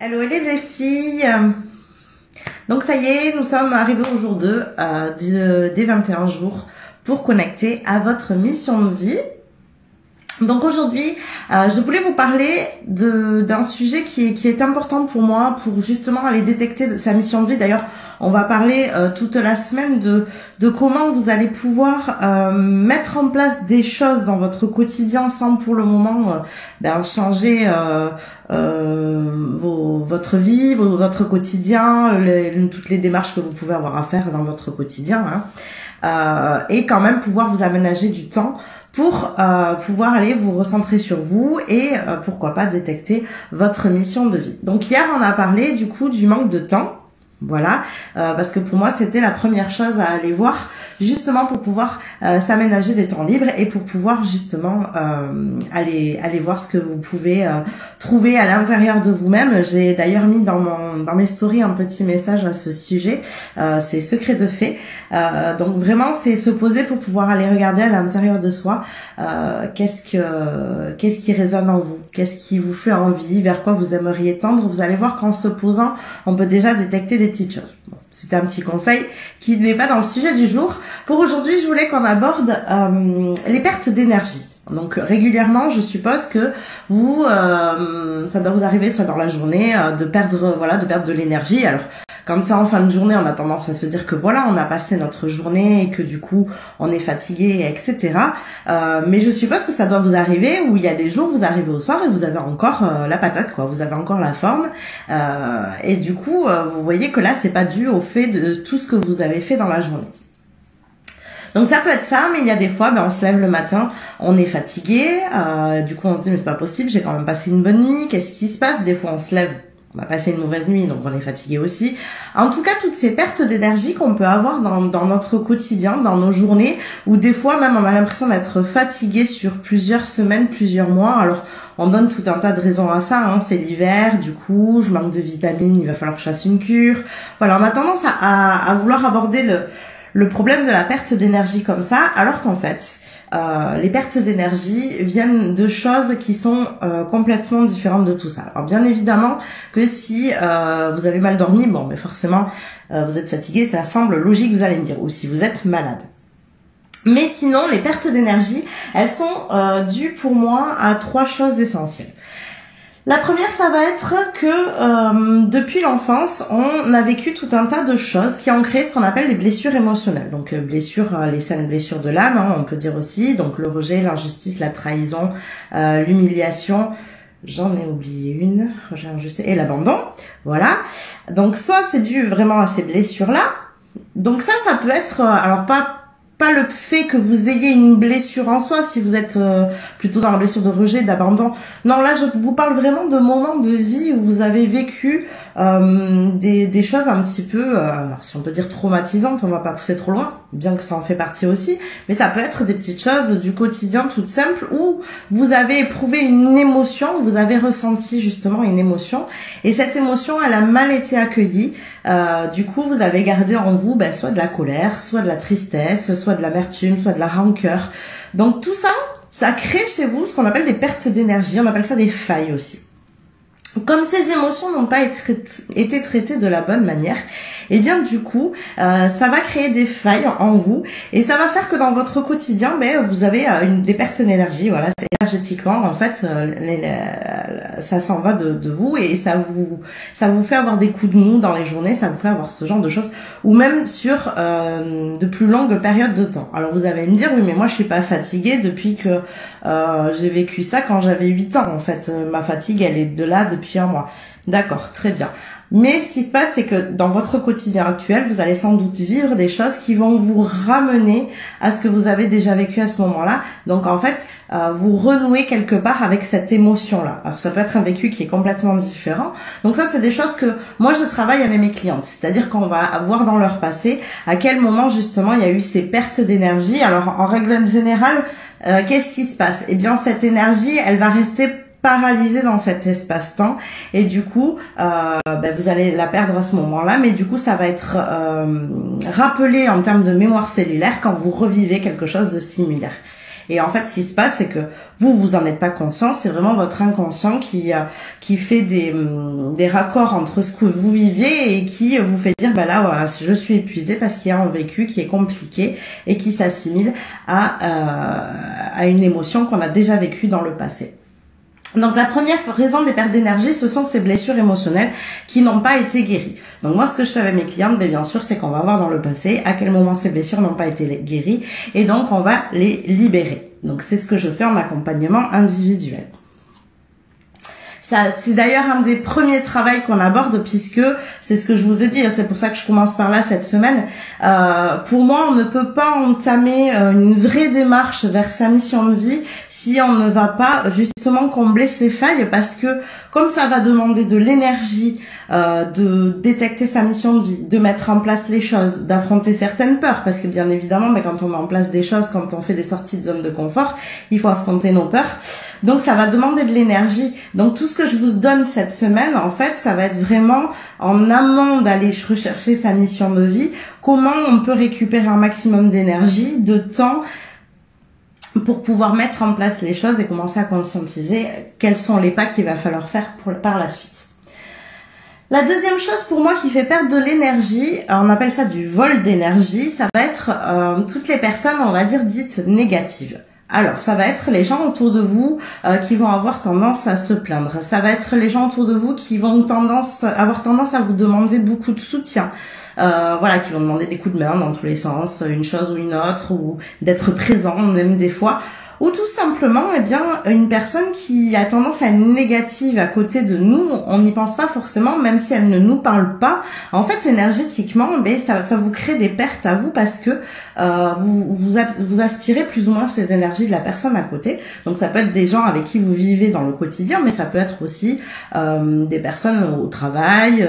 Hello les filles. Donc ça y est, nous sommes arrivés au jour 2 des 21 jours pour connecter à votre mission de vie. Donc aujourd'hui, je voulais vous parler d'un sujet qui est important pour moi, pour justement aller détecter sa mission de vie. D'ailleurs, on va parler toute la semaine de comment vous allez pouvoir mettre en place des choses dans votre quotidien sans pour le moment changer votre vie, votre quotidien, toutes les démarches que vous pouvez avoir à faire dans votre quotidien, et quand même pouvoir vous aménager du temps pour pouvoir aller vous recentrer sur vous et pourquoi pas détecter votre mission de vie. Donc hier on a parlé du coup du manque de temps, voilà, parce que pour moi c'était la première chose à aller voir justement pour pouvoir s'aménager des temps libres et pour pouvoir justement aller voir ce que vous pouvez trouver à l'intérieur de vous-même. J'ai d'ailleurs mis dans mes stories un petit message à ce sujet, c'est secret de fée. Donc vraiment c'est se poser pour pouvoir aller regarder à l'intérieur de soi qu'est-ce qui résonne en vous, qu'est-ce qui vous fait envie, vers quoi vous aimeriez tendre. Vous allez voir qu'en se posant on peut déjà détecter des petites choses. Bon, c'était un petit conseil qui n'est pas dans le sujet du jour. Pour aujourd'hui je voulais qu'on aborde les pertes d'énergie. Donc régulièrement, je suppose que vous, ça doit vous arriver soit dans la journée de perdre de l'énergie. Alors quand c'est en fin de journée, on a tendance à se dire que voilà, on a passé notre journée et que du coup on est fatigué, etc. Mais je suppose que ça doit vous arriver où il y a des jours vous arrivez au soir et vous avez encore la patate, quoi. Vous avez encore la forme et du coup vous voyez que là c'est pas dû au fait de tout ce que vous avez fait dans la journée. Donc ça peut être ça, mais il y a des fois, on se lève le matin, on est fatigué, du coup on se dit mais c'est pas possible, j'ai quand même passé une bonne nuit, qu'est-ce qui se passe? Des fois on se lève, on a passé une mauvaise nuit, donc on est fatigué aussi. En tout cas, toutes ces pertes d'énergie qu'on peut avoir dans notre quotidien, dans nos journées, où des fois même on a l'impression d'être fatigué sur plusieurs semaines, plusieurs mois. Alors on donne tout un tas de raisons à ça, c'est l'hiver, du coup je manque de vitamines, il va falloir que je fasse une cure. Voilà, on a tendance à vouloir aborder le problème de la perte d'énergie comme ça, alors qu'en fait, les pertes d'énergie viennent de choses qui sont complètement différentes de tout ça. Alors bien évidemment que si vous avez mal dormi, mais forcément vous êtes fatigué, ça semble logique, vous allez me dire, ou si vous êtes malade. Mais sinon, les pertes d'énergie, elles sont dues pour moi à 3 choses essentielles. La première, ça va être que depuis l'enfance, on a vécu tout un tas de choses qui ont créé ce qu'on appelle les blessures émotionnelles. Donc les saines blessures de l'âme, on peut dire aussi. Donc le rejet, l'injustice, la trahison, l'humiliation. J'en ai oublié une, rejet, injustice et l'abandon. Voilà. Donc soit c'est dû vraiment à ces blessures-là. Donc ça peut être, alors pas le fait que vous ayez une blessure en soi, si vous êtes plutôt dans la blessure de rejet, d'abandon. Non, là, je vous parle vraiment de moments de vie où vous avez vécu des choses un petit peu, alors si on peut dire traumatisantes, on va pas pousser trop loin, bien que ça en fait partie aussi, mais ça peut être des petites choses du quotidien toutes simples où vous avez éprouvé une émotion, vous avez ressenti justement une émotion, et cette émotion, elle a mal été accueillie. Du coup, vous avez gardé en vous soit de la colère, soit de la tristesse, soit de l'amertume, soit de la rancœur. Donc tout ça, ça crée chez vous ce qu'on appelle des pertes d'énergie, on appelle ça des failles aussi. Comme ces émotions n'ont pas été traitées de la bonne manière, et bien du coup, ça va créer des failles en vous, et ça va faire que dans votre quotidien, vous avez des pertes d'énergie. Voilà, c'est énergétiquement, en fait, ça s'en va de vous, et ça vous fait avoir des coups de mou dans les journées, ça vous fait avoir ce genre de choses, ou même sur de plus longues périodes de temps. Alors vous allez me dire, oui mais moi je suis pas fatiguée depuis que j'ai vécu ça quand j'avais 8 ans, en fait, ma fatigue elle est de là depuis un mois. D'accord, très bien. Mais ce qui se passe, c'est que dans votre quotidien actuel, vous allez sans doute vivre des choses qui vont vous ramener à ce que vous avez déjà vécu à ce moment-là. Donc en fait, vous renouez quelque part avec cette émotion-là. Alors ça peut être un vécu qui est complètement différent. Donc ça, c'est des choses que moi, je travaille avec mes clientes. C'est-à-dire qu'on va voir dans leur passé à quel moment justement il y a eu ces pertes d'énergie. Alors en règle générale, qu'est-ce qui se passe? Eh bien, cette énergie, elle va rester paralysée dans cet espace-temps, et du coup vous allez la perdre à ce moment-là, mais du coup ça va être rappelé en termes de mémoire cellulaire quand vous revivez quelque chose de similaire. Et en fait, ce qui se passe, c'est que vous en êtes pas conscient. C'est vraiment votre inconscient qui fait des raccords entre ce que vous viviez et qui vous fait dire, bah là, voilà, je suis épuisée parce qu'il y a un vécu qui est compliqué et qui s'assimile à une émotion qu'on a déjà vécue dans le passé. Donc la première raison des pertes d'énergie, ce sont ces blessures émotionnelles qui n'ont pas été guéries. Donc moi, ce que je fais avec mes clientes, bien sûr, c'est qu'on va voir dans le passé à quel moment ces blessures n'ont pas été guéries et donc on va les libérer. Donc c'est ce que je fais en accompagnement individuel. Ça, c'est d'ailleurs un des premiers travaux qu'on aborde puisque c'est ce que je vous ai dit, c'est pour ça que je commence par là cette semaine. Pour moi, on ne peut pas entamer une vraie démarche vers sa mission de vie si on ne va pas justement combler ses failles, parce que comme ça va demander de l'énergie, de détecter sa mission de vie, de mettre en place les choses, d'affronter certaines peurs, parce que bien évidemment, mais quand on met en place des choses, quand on fait des sorties de zone de confort, il faut affronter nos peurs. Donc ça va demander de l'énergie. Donc tout ce que je vous donne cette semaine, en fait, ça va être vraiment en amont d'aller rechercher sa mission de vie, comment on peut récupérer un maximum d'énergie, de temps, pour pouvoir mettre en place les choses et commencer à conscientiser quels sont les pas qu'il va falloir faire par la suite. La deuxième chose pour moi qui fait perdre de l'énergie, on appelle ça du vol d'énergie, ça va être toutes les personnes, on va dire, dites négatives. Alors, ça va être les gens autour de vous qui vont avoir tendance à se plaindre. Ça va être les gens autour de vous qui vont avoir tendance à vous demander beaucoup de soutien. Voilà, qui vont demander des coups de main dans tous les sens, une chose ou une autre, ou d'être présent même des fois. Ou tout simplement, eh bien, une personne qui a tendance à être négative à côté de nous, on n'y pense pas forcément, même si elle ne nous parle pas. En fait, énergétiquement, ça vous crée des pertes à vous parce que vous aspirez plus ou moins ces énergies de la personne à côté. Donc, ça peut être des gens avec qui vous vivez dans le quotidien, mais ça peut être aussi des personnes au travail,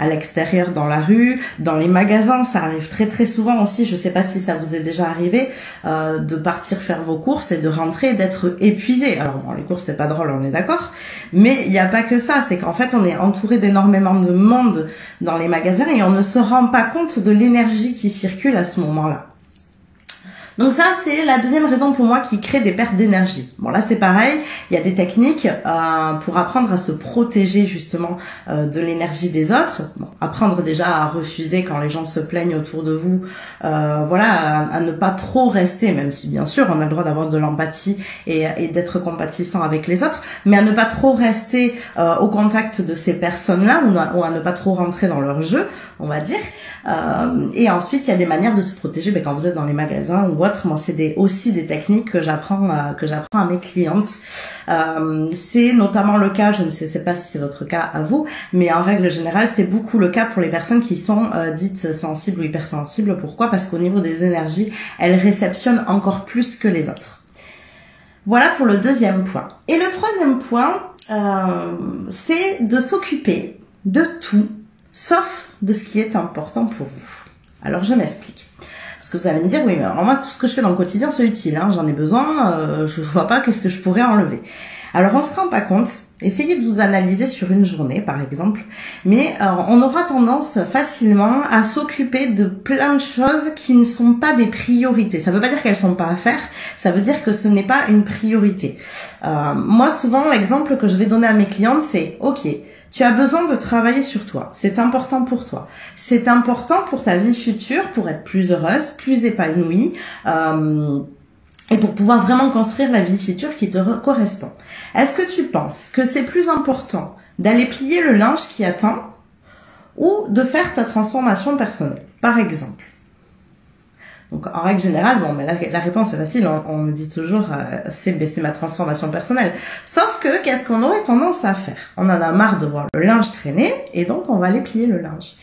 à l'extérieur, dans la rue, dans les magasins. Ça arrive très très souvent aussi. Je sais pas si ça vous est déjà arrivé de partir faire vos courses et de rentrer et d'être épuisé. Alors bon, les courses c'est pas drôle, on est d'accord, mais il n'y a pas que ça, c'est qu'en fait on est entouré d'énormément de monde dans les magasins et on ne se rend pas compte de l'énergie qui circule à ce moment-là. Donc ça, c'est la deuxième raison pour moi qui crée des pertes d'énergie. Bon là, c'est pareil, il y a des techniques pour apprendre à se protéger justement de l'énergie des autres. Bon, apprendre déjà à refuser quand les gens se plaignent autour de vous, voilà, à ne pas trop rester, même si bien sûr on a le droit d'avoir de l'empathie et d'être compatissant avec les autres, mais à ne pas trop rester au contact de ces personnes-là ou à ne pas trop rentrer dans leur jeu, on va dire. Et ensuite, il y a des manières de se protéger quand vous êtes dans les magasins ou autre. Moi, c'est aussi des techniques que j'apprends à mes clientes. C'est notamment le cas, je ne sais pas si c'est votre cas à vous, mais en règle générale, c'est beaucoup le cas pour les personnes qui sont dites sensibles ou hypersensibles. Pourquoi? Parce qu'au niveau des énergies, elles réceptionnent encore plus que les autres. Voilà pour le deuxième point. Et le troisième point, c'est de s'occuper de tout, sauf de ce qui est important pour vous. Alors je m'explique. Parce que vous allez me dire, oui, mais alors moi, tout ce que je fais dans le quotidien, c'est utile, hein, j'en ai besoin, je vois pas qu'est-ce que je pourrais enlever. Alors on se rend pas compte, essayez de vous analyser sur une journée par exemple, mais on aura tendance facilement à s'occuper de plein de choses qui ne sont pas des priorités. Ça veut pas dire qu'elles sont pas à faire, ça veut dire que ce n'est pas une priorité. Moi souvent l'exemple que je vais donner à mes clientes c'est, ok, tu as besoin de travailler sur toi. C'est important pour toi. C'est important pour ta vie future, pour être plus heureuse, plus épanouie, et pour pouvoir vraiment construire la vie future qui te correspond. Est-ce que tu penses que c'est plus important d'aller plier le linge qui attend ou de faire ta transformation personnelle, par exemple? Donc en règle générale, bon, mais la réponse est facile, on me dit toujours c'est ma transformation personnelle. Sauf que qu'est-ce qu'on aurait tendance à faire? On en a marre de voir le linge traîner et donc on va aller plier le linge.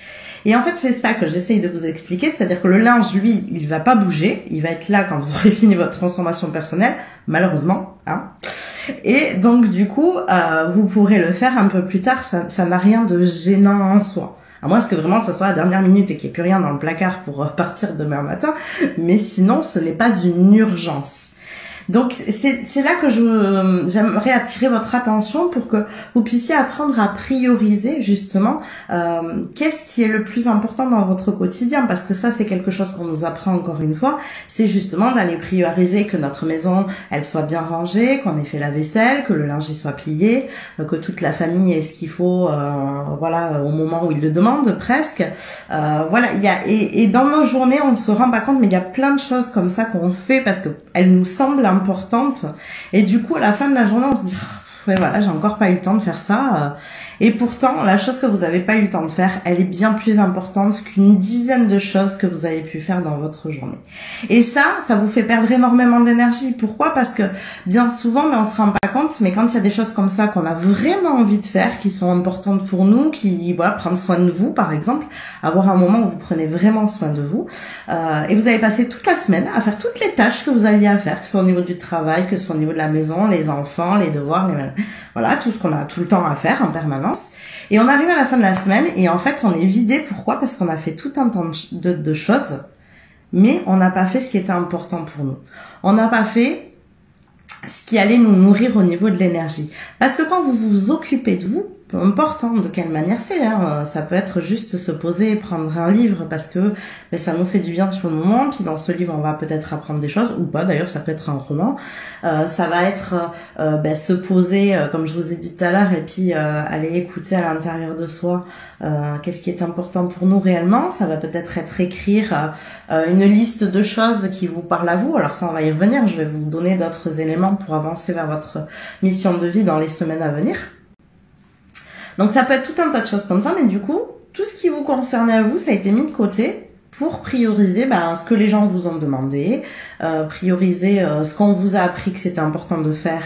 Et en fait c'est ça que j'essaye de vous expliquer, c'est-à-dire que le linge lui, il va pas bouger, il va être là quand vous aurez fini votre transformation personnelle, malheureusement, hein. Et donc du coup, vous pourrez le faire un peu plus tard, ça n'a rien de gênant en soi. À moins que vraiment ça soit la dernière minute et qu'il n'y ait plus rien dans le placard pour partir demain matin. Mais sinon, ce n'est pas une urgence. Donc c'est là que j'aimerais attirer votre attention pour que vous puissiez apprendre à prioriser justement qu'est-ce qui est le plus important dans votre quotidien, parce que ça c'est quelque chose qu'on nous apprend encore une fois, c'est justement d'aller prioriser que notre maison elle soit bien rangée, qu'on ait fait la vaisselle, que le linge soit plié, que toute la famille ait ce qu'il faut voilà au moment où il le demande presque. Voilà, et dans nos journées on ne se rend pas compte, mais il y a plein de choses comme ça qu'on fait parce que elles nous semblent importantes, et du coup à la fin de la journée on se dit ouais, voilà, j'ai encore pas eu le temps de faire ça. Et pourtant, la chose que vous avez pas eu le temps de faire, elle est bien plus importante qu'une dizaine de choses que vous avez pu faire dans votre journée. Et ça vous fait perdre énormément d'énergie. Pourquoi? Parce que bien souvent, mais on se rend pas compte, mais quand il y a des choses comme ça qu'on a vraiment envie de faire, qui sont importantes pour nous, qui, voilà, prendre soin de vous, par exemple, avoir un moment où vous prenez vraiment soin de vous, et vous avez passé toute la semaine à faire toutes les tâches que vous aviez à faire, que ce soit au niveau du travail, que ce soit au niveau de la maison, les enfants, les devoirs, voilà, tout ce qu'on a tout le temps à faire en permanence. Et on arrive à la fin de la semaine et en fait on est vidé. Pourquoi? Parce qu'on a fait tout un temps de choses, mais on n'a pas fait ce qui était important pour nous. On n'a pas fait ce qui allait nous nourrir au niveau de l'énergie. Parce que quand vous vous occupez de vous, peu importe de quelle manière c'est, ça peut être juste se poser et prendre un livre parce que ça nous fait du bien sur le moment, puis dans ce livre on va peut-être apprendre des choses, ou pas d'ailleurs, ça peut être un roman, ça va être se poser comme je vous ai dit tout à l'heure, et puis aller écouter à l'intérieur de soi qu'est-ce qui est important pour nous réellement. Ça va peut-être être écrire une liste de choses qui vous parlent à vous. Alors ça on va y revenir, je vais vous donner d'autres éléments pour avancer vers votre mission de vie dans les semaines à venir. Donc ça peut être tout un tas de choses comme ça, mais du coup, tout ce qui vous concernait à vous, ça a été mis de côté pour prioriser ce que les gens vous ont demandé, prioriser ce qu'on vous a appris que c'était important de faire,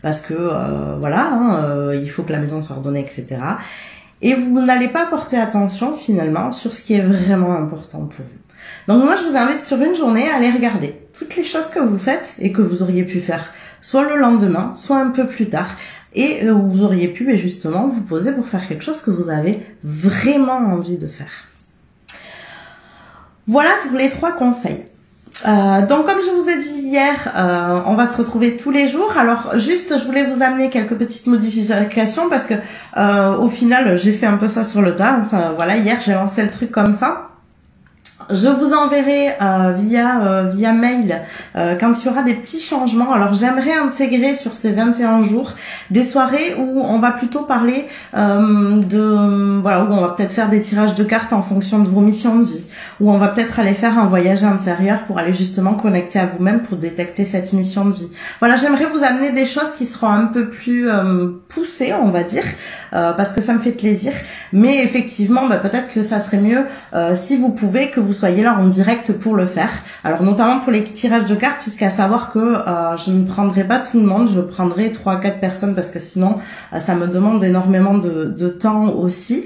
parce que il faut que la maison soit ordonnée, etc. Et vous n'allez pas porter attention finalement sur ce qui est vraiment important pour vous. Donc moi, je vous invite sur une journée à aller regarder toutes les choses que vous faites et que vous auriez pu faire soit le lendemain, soit un peu plus tard, et où vous auriez pu justement vous poser pour faire quelque chose que vous avez vraiment envie de faire. Voilà pour les 3 conseils. Donc comme je vous ai dit hier, on va se retrouver tous les jours. Alors juste, je voulais vous amener quelques petites modifications parce que au final, j'ai fait un peu ça sur le tas. Voilà, hier j'ai lancé le truc comme ça. Je vous enverrai via mail quand il y aura des petits changements. Alors j'aimerais intégrer sur ces 21 jours des soirées où on va plutôt parler où on va peut-être faire des tirages de cartes en fonction de vos missions de vie, où on va peut-être aller faire un voyage intérieur pour aller justement connecter à vous-même pour détecter cette mission de vie. Voilà, j'aimerais vous amener des choses qui seront un peu plus poussées, on va dire, parce que ça me fait plaisir. Mais effectivement, peut-être que ça serait mieux si vous pouvez que vous soyez là en direct pour le faire. Alors notamment pour les tirages de cartes, puisqu'à savoir que je ne prendrai pas tout le monde, je prendrai 3-4 personnes parce que sinon ça me demande énormément de temps aussi.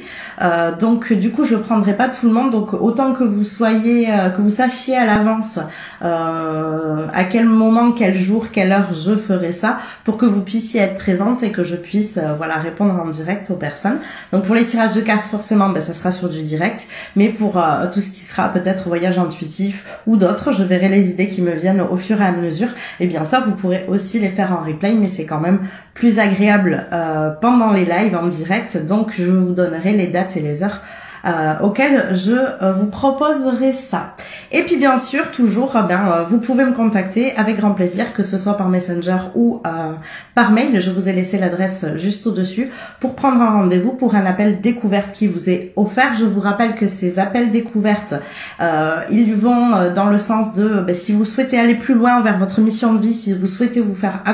Donc du coup je prendrai pas tout le monde. Donc autant que vous soyez, que vous sachiez à l'avance à quel moment, quel jour, quelle heure je ferai ça, pour que vous puissiez être présente et que je puisse répondre en direct aux personnes. Donc pour les tirages de cartes forcément ça sera sur du direct, mais pour tout ce qui sera peut-être voyage intuitif ou d'autres, je verrai les idées qui me viennent au fur et à mesure. Et bien ça, vous pourrez aussi les faire en replay, mais c'est quand même plus agréable pendant les lives en direct. Donc je vous donnerai les dates et les heures auxquelles je vous proposerai ça. Et puis bien sûr, toujours, vous pouvez me contacter avec grand plaisir, que ce soit par Messenger ou par mail. Je vous ai laissé l'adresse juste au-dessus pour prendre un rendez-vous pour un appel découverte qui vous est offert. Je vous rappelle que ces appels découvertes, ils vont dans le sens de si vous souhaitez aller plus loin vers votre mission de vie, si vous souhaitez vous faire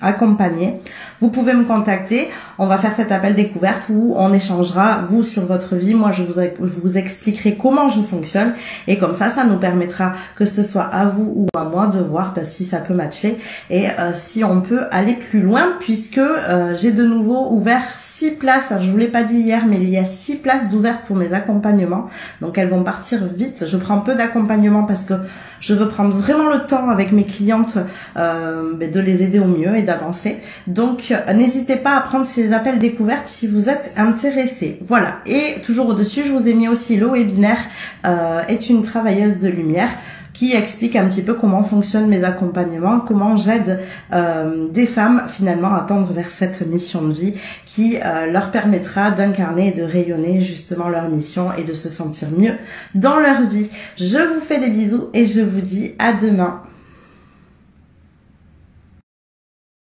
accompagner, vous pouvez me contacter. On va faire cet appel découverte où on échangera, vous, sur votre vie. Moi, je vous expliquerai comment je fonctionne, et comme ça nous permettra, que ce soit à vous ou à moi, de voir si ça peut matcher et si on peut aller plus loin, puisque j'ai de nouveau ouvert 6 places. Alors, je vous l'ai pas dit hier, mais il y a 6 places d'ouvertes pour mes accompagnements. Donc elles vont partir vite. Je prends peu d'accompagnement parce que je veux prendre vraiment le temps avec mes clientes de les aider au mieux et d'avancer. Donc n'hésitez pas à prendre ces appels découvertes si vous êtes intéressés. Voilà. Et toujours au-dessus, je vous ai mis aussi le webinaire est une travailleuse de lumière, qui explique un petit peu comment fonctionnent mes accompagnements, comment j'aide des femmes finalement à tendre vers cette mission de vie qui leur permettra d'incarner et de rayonner justement leur mission et de se sentir mieux dans leur vie. Je vous fais des bisous et je vous dis à demain.